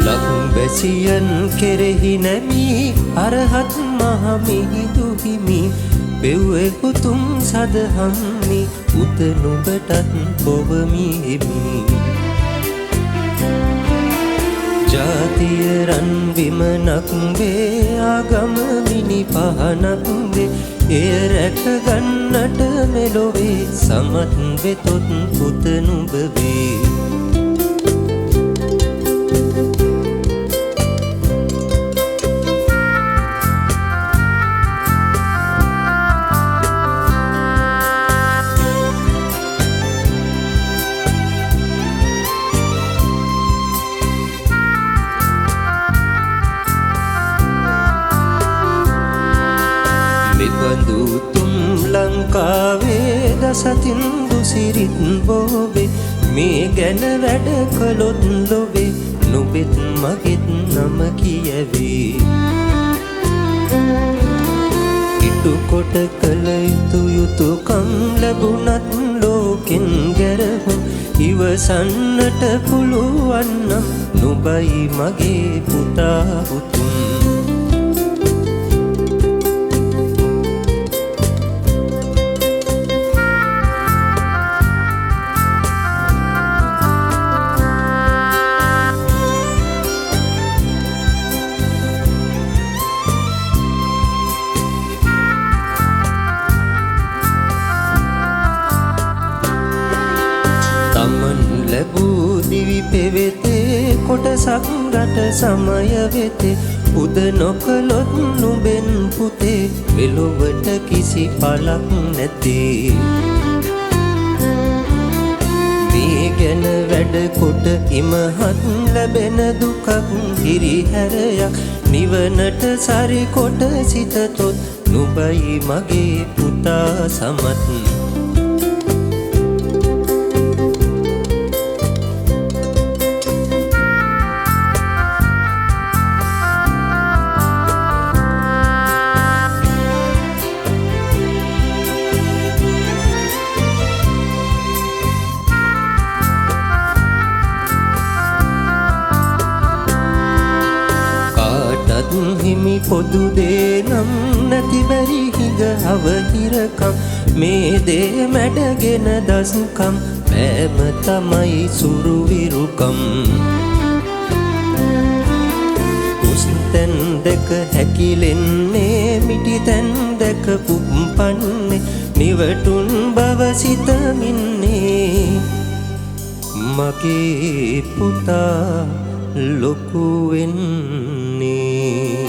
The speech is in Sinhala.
ලක්බැසියන් කෙරෙහි නැමි අරහත් මහ මිහිඳු හිමි පෙව්වේ උතුම් සදහම්මි උත නුඹටත් පොවමි හිමි ජාතිය රන් විමනක් වේ ආගම මිනි පහනක් වේ එය රැක ගන්නට මෙලොවේ සමත් වෙතොත් පුත නුඹ වේ මෙබඳු තුම් ලංකාවේ දසතින් දුසිරිත් බෝවේ මේ ගැන වැඩ කළොත් ලොවේ නුඹෙත් මගෙත් නම කියවේ ඉටු කොට කළ යුතු යුතුකම් ලැබුණත් ලෝකෙන් ගැරහුම් ඉවසන්නට පුළුවන් නම් නුඹයි මගේ පුතා උතුම් ලැබූ දිවි පෙවෙතේ කොටසක් රට සමය වෙතේ උද නොකළොත් නුඹෙන් පුතේ මෙලොවට කිසි පලක් නැතේ මේ ගැන වැඩ කොට ඉමහත් ලැබෙන දුකක් හිරිහැරයක් නිවනට සරි කොට සිතතොත් නුඹයි මගේ පුතා සමත් හිමි පොදු දේ නම් නැති බැරි හිඟ අවහිරකම් මේ දේ මැඩගෙන දස්කම් පෑම තමයි සුරු විරුකම් උස්තැන් දැක හැකිලෙන්නේ මිටි තැන් දැක පුප්පන්නේ නිවටුන් බව සිතමින්නේ මගේ පුතා ලොකු වෙන්නේ